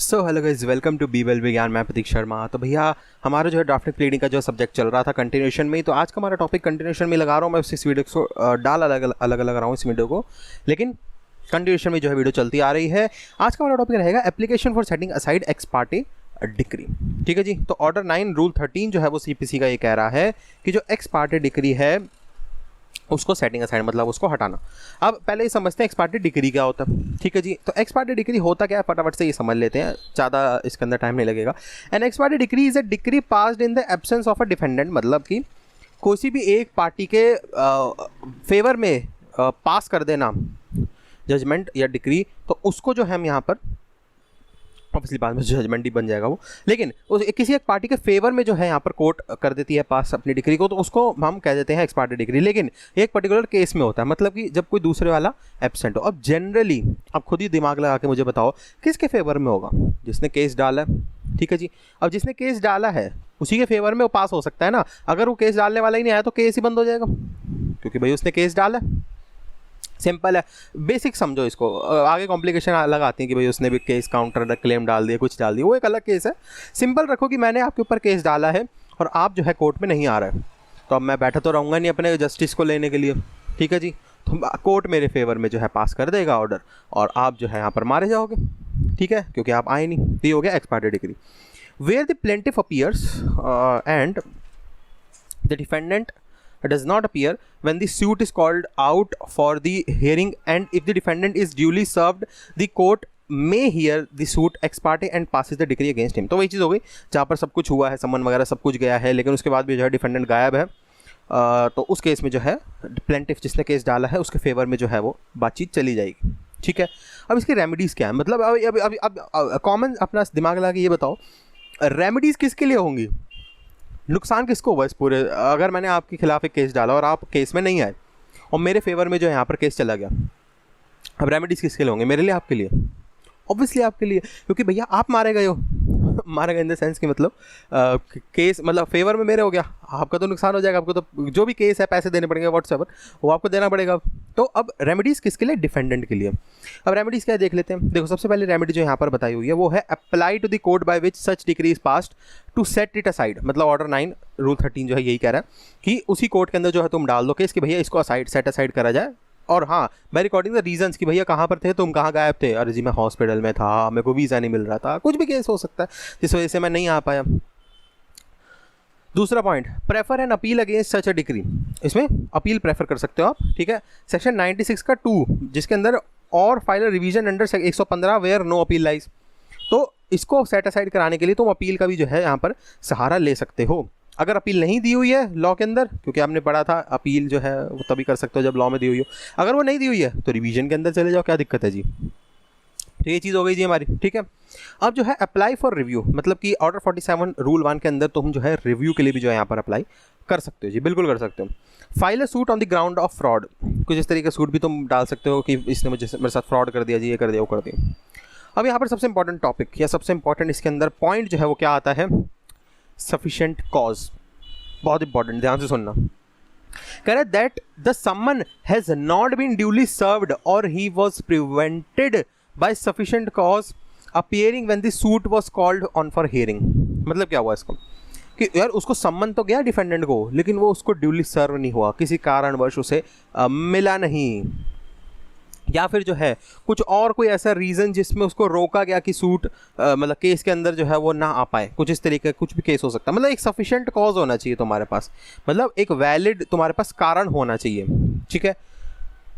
So hello guys, welcome to be well Vigyan. मैं प्रतीक शर्मा। तो भैया हमारा जो है ड्राफ्टिंग प्लेडिंग का जो सब्जेक्ट चल रहा था कंटिन्यूशन में ही, तो आज का हमारा टॉपिक कंटिन्यूशन में लगा रहा हूँ मैं। इस वीडियो को डाल अलग अलग रहा हूँ इस वीडियो को, लेकिन कंटिन्यूशन में जो है वीडियो चलती आ रही है। आज का हमारा टॉपिक रहेगा application for setting aside x parte decree. ठीक है जी। तो ऑर्डर 9 रूल 13 जो है वो सीपीसी का ये कह रहा है कि जो एक्स पार्टी डिक्री है उसको सेटिंग असाइड मतलब उसको हटाना। अब पहले ये समझते हैं एक्स पार्टी डिक्री क्या होता है। ठीक है जी। तो एक्स पार्टी डिक्री होता क्या है, फटाफट से ये समझ लेते हैं, ज़्यादा इसके अंदर टाइम नहीं लगेगा। An ex parte decree is a decree passed in the absence of a defendant, मतलब कि कोई भी एक पार्टी के फेवर में पास कर देना जजमेंट या डिक्री, तो उसको जो है हम यहाँ पर ऑब्वियसली बाद में जजमेंट ही बन जाएगा वो, लेकिन किसी एक पार्टी के फेवर में जो है यहाँ पर कोर्ट कर देती है पास अपनी डिक्री को, तो उसको हम कह देते हैं एक्स पार्टी डिक्री। लेकिन एक पर्टिकुलर केस में होता है, मतलब कि जब कोई दूसरे वाला एब्सेंट हो। अब जनरली आप खुद ही दिमाग लगा के मुझे बताओ किसके फेवर में होगा? जिसने केस डाला है। ठीक है जी। अब जिसने केस डाला है उसी के फेवर में वो पास हो सकता है ना। अगर वो केस डालने वाला ही नहीं आया तो केस ही बंद हो जाएगा, क्योंकि भाई उसने केस डाला है। सिंपल है, बेसिक समझो इसको। आगे कॉम्प्लिकेशन अलग आती है कि भाई उसने भी केस काउंटर क्लेम डाल दिया, कुछ डाल दिया, वो एक अलग केस है। सिंपल रखो कि मैंने आपके ऊपर केस डाला है और आप जो है कोर्ट में नहीं आ रहे, तो अब मैं बैठा तो रहूँगा नहीं अपने जस्टिस को लेने के लिए। ठीक है जी। तो कोर्ट मेरे फेवर में जो है पास कर देगा ऑर्डर, और आप जो है यहाँ पर मारे जाओगे। ठीक है, क्योंकि आप आए नहीं। तो ये हो गया ex parte decree. Where the plaintiff appears and the defendant does not appear when the suit is called out for the hearing, and if the defendant is duly served, the court may hear the suit ex parte and passes the decree against him। तो वही चीज़ हो गई जहाँ पर सब कुछ हुआ है, समन वगैरह सब कुछ गया है, लेकिन उसके बाद भी जो है डिफेंडेंट गायब है। तो उस केस में जो है प्लेंटिफ जिसने केस डाला है उसके फेवर में जो है वो बातचीत चली जाएगी। ठीक है। अब इसकी रेमेडीज़ क्या है, मतलब अब कॉमन अपना दिमाग लगा के ये बताओ रेमेडीज़ किसके लिए होंगी, नुकसान किसको हुआ इस पूरे? अगर मैंने आपके खिलाफ एक केस डाला और आप केस में नहीं आए और मेरे फेवर में जो है यहाँ पर केस चला गया, अब रेमेडीज़ किसके लिए होंगे? मेरे लिए, आपके लिए? ऑब्वियसली आपके लिए, क्योंकि भैया आप मारे गए हो। मारे गए इन द सेंस कि मतलब केस मतलब फेवर में मेरे हो गया, आपका तो नुकसान हो जाएगा। आपको तो जो भी केस है पैसे देने पड़ेंगे व्हाट्सएवर, वो आपको देना पड़ेगा। तो अब रेमेडीज़ किसके लिए? डिफेंडेंट के लिए। अब रेमेडीज़ क्या है देख लेते हैं। देखो, सबसे पहले रेमेडी जो यहाँ पर बताई हुई है वो है apply to the court by which such decree is passed to set it aside. मतलब ऑर्डर 9 रूल 13 जो है यही कह रहा है कि उसी कोर्ट के अंदर जो है तुम डाल दो केस कि भैया इसको सेट असाइड करा जाए। और हाँ, बाय रिकॉर्डिंग द रीजंस कि भैया कहाँ पर थे तुम, कहाँ गायब थे? अरे जी मैं हॉस्पिटल में था, मेरे को वीज़ा नहीं मिल रहा था, कुछ भी केस हो सकता है जिस वजह से मैं नहीं आ पाया। दूसरा point, prefer an appeal against such a decree. इसमें अपील प्रेफर कर सकते हो आप। ठीक है। सेक्शन 96 का 2 जिसके अंदर और file revision under 115 where no appeal lies, तो इसको सेट असाइड कराने के लिए तुम अपील का भी जो है यहाँ पर सहारा ले सकते हो। अगर अपील नहीं दी हुई है लॉ के अंदर, क्योंकि आपने पढ़ा था अपील जो है वो तभी कर सकते हो जब लॉ में दी हुई हो, अगर वो नहीं दी हुई है तो रिवीजन के अंदर चले जाओ, क्या दिक्कत है जी? तो ये चीज़ हो गई जी हमारी। ठीक है। अब जो है अप्लाई फॉर रिव्यू, मतलब कि ऑर्डर 47 रूल 1 के अंदर तुम जो है रिव्यू के लिए भी जो है यहाँ पर अप्लाई कर सकते हो जी, बिल्कुल कर सकते हो। File a suit on the ground of fraud, कुछ इस तरीके का सूट भी तुम डाल सकते हो कि इसने मेरे साथ फ्रॉड कर दिया जी, ये कर दिया, वो कर दिया। अब यहाँ पर सबसे इंपॉर्टेंट टॉपिक या सबसे इंपॉर्टेंट इसके अंदर पॉइंट जो है वो क्या आता है? Sufficient cause. बहुत इंपॉर्टेंट, ध्यान से सुनना। कह रहा है that the summon has not been duly served or he was prevented by sufficient cause appearing when the suit was called on for hearing. मतलब क्या हुआ इसको कि यार उसको सम्मन तो गया डिफेंडेंट को, लेकिन वो उसको ड्यूली सर्व नहीं हुआ, किसी कारणवश उसे मिला नहीं, या फिर जो है कुछ और कोई ऐसा रीज़न जिसमें उसको रोका गया कि सूट मतलब केस के अंदर जो है वो ना आ पाए। कुछ इस तरीके का कुछ भी केस हो सकता है। मतलब एक सफिशिएंट कॉज होना चाहिए तुम्हारे पास, मतलब एक वैलिड तुम्हारे पास कारण होना चाहिए। ठीक है।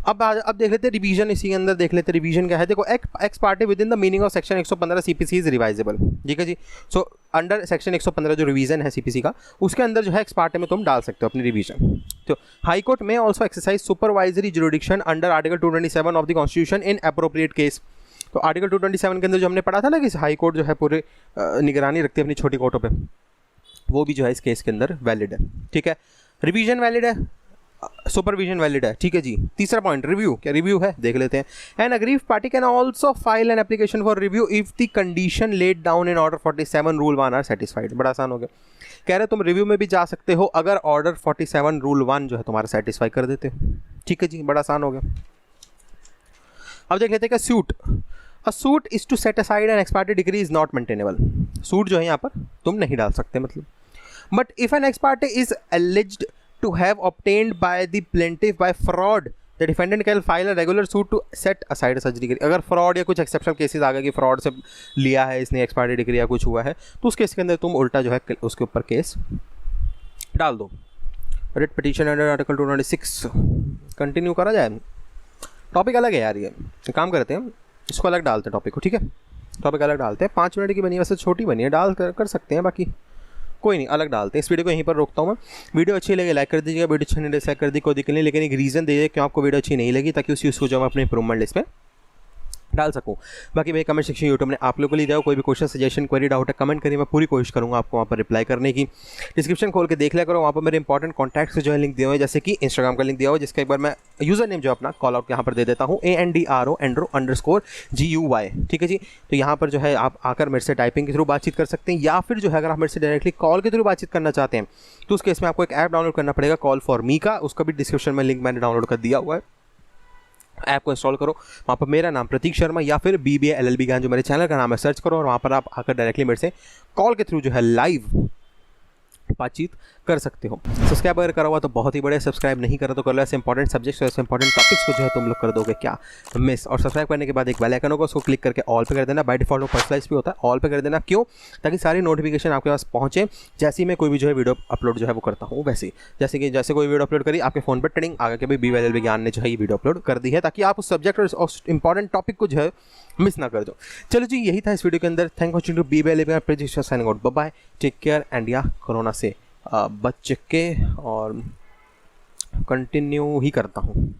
अब देख लेते हैं रिवीजन, इसी के अंदर देख लेते हैं रिवीजन क्या है। देखो, x party within the meaning of section 115 CPC is revisable. ठीक है जी। सो अंडर सेक्शन 115 जो रिवीजन है सीपीसी का, उसके अंदर जो है एक्स पार्टी में तुम डाल सकते हो अपनी रिवीजन। तो हाई कोर्ट में also exercise supervisory jurisdiction under article 227 of the constitution in appropriate case. तो आर्टिकल 227 के अंदर जो हमने पढ़ा था ना कि हाई कोर्ट जो है पूरे निगरानी रखती है अपनी छोटी कोर्टों पे, वो भी जो है इस केस के अंदर वैलिड है। ठीक है। रिवीजन वैलिड है, सुपरविजन वैलिड है। ठीक है जी। तीसरा पॉइंट, रिव्यू। क्या रिव्यू है देख लेते हैं। An aggrieved party can also file an application for review if the condition laid down in order 47 rule 1 are satisfied. बड़ा आसान हो गया। कह रहे तुम रिव्यू में भी जा सकते हो अगर ऑर्डर 47 रूल 1 जो है तुम्हारा सेटिस्फाई कर देते हो। ठीक है जी, बड़ा आसान हो गया। अब देख लेते हैं क्या suit a suit is to set aside an ex parte decree is not maintainable. Suit जो है यहाँ पर तुम नहीं डाल सकते मतलब। But if an ex parte is alleged to have obtained by the plaintiff by fraud, the defendant can file a regular suit to set aside such decree. अगर फ्रॉड या कुछ एक्सेप्शनल केसेस आ गए कि फ्रॉड से लिया है इसने एक्सपायरी डिग्री या कुछ हुआ है, तो उस केस के अंदर तुम उल्टा जो है उसके ऊपर केस डाल दो। Writ petition under article 296 continue करा जाए। टॉपिक अलग है यार, ये काम करते हैं इसको अलग डालते हैं टॉपिक को, ठीक है। टॉपिक अलग डालते हैं, 5 मिनट की बनी है, वैसे छोटी बनी है, डाल कर सकते हैं, बाकी कोई नहीं, अलग डालते हैं। इस वीडियो को यहीं पर रोकता हूँ मैं। वीडियो अच्छी लगे लाइक कर दीजिएगा, वीडियो अच्छी नहीं डिसलाइक कर दी कोई दिक्कत नहीं, लेकिन एक रीज़न दीजिए क्यों आपको वीडियो अच्छी नहीं लगी, ताकि उस यूज़ को जो मैं अपने इंप्रूवमेंट लिस्ट में डाल सकूँ। बाकी मेरे कमेंट सेक्शन यूट्यूब ने आप लोगों को लिए जाओ, कोई भी क्वेश्चन सजेशन क्वेरी डाउट है कमेंट करिए, मैं पूरी कोशिश करूँगा आपको वहाँ पर रिप्लाई करने की। डिस्क्रिप्शन खोल के देख लिया करो, वहाँ पर मेरे इंपॉर्टेंट कॉन्टैक्ट्स के जो है लिंक दिए हुए हैं, जैसे कि इंस्टाग्राम का लिंक दिया हुआ है, जिसका एक बार मैं यूज़र नेम जो अपना कॉल आउट यहाँ पर दे देता हूँ, ANDRO_GUY, ठीक है जी। तो यहाँ पर जो है आप आकर मेरे से टाइपिंग के थ्रू बातचीत कर सकते हैं, या फिर जो है अगर आप मेरे से डायरेक्टली कॉल के थ्रू बातचीत करना चाहते हैं तो उस केस में आपको एक ऐप डाउनलोड करना पड़ेगा कॉल फॉर मी का, उसका भी डिस्क्रिप्शन में लिंक मैंने डाउनलोड कर दिया हुआ है। ऐप को इंस्टॉल करो, वहाँ पर मेरा नाम प्रतीक शर्मा या फिर BBA LLB ज्ञान जो मेरे चैनल का नाम है सर्च करो, और वहाँ पर आप आकर डायरेक्टली मेरे से कॉल के थ्रू जो है लाइव बातचीत कर सकते हो। सब्सक्राइब अगर करा हुआ तो बहुत ही बढ़िया, सब्सक्राइब नहीं करा तो कर लो। ऐसे इंपॉर्टेंट सब्जेक्ट्स और ऐसे इंपॉर्टेंट टॉपिक्स को जो है तुम लोग कर दोगे क्या मिस। और सब्सक्राइब करने के बाद एक बेल आइकन होगा, उसको क्लिक करके ऑल पे कर देना। बाय डिफॉल्ट वो पर्सनलाइज भी होता है, ऑल पे कर देना। क्यों? ताकि सारी नोटिफिकेशन आपके पास पहुंचे जैसे ही मैं कोई भी जो है वीडियो अपलोड जो है वो करता हूँ। वैसे जैसे कोई वीडियो अपलोड करी आपके फोन पर ट्रेडिंग आ गया कि भाई BBA LLB ज्ञान ने जो है ये वीडियो अपलोड कर दी है, ताकि आप उस सब्जेक्ट और इंपॉर्टेंट टॉपिक को जो है मिस ना कर दो। चलो जी, यही था इस वीडियो के अंदर। Thank watching to BBA LLB presentation signing out. Bye bye, take care and या कोरोना से बच के और कंटिन्यू करता हूँ।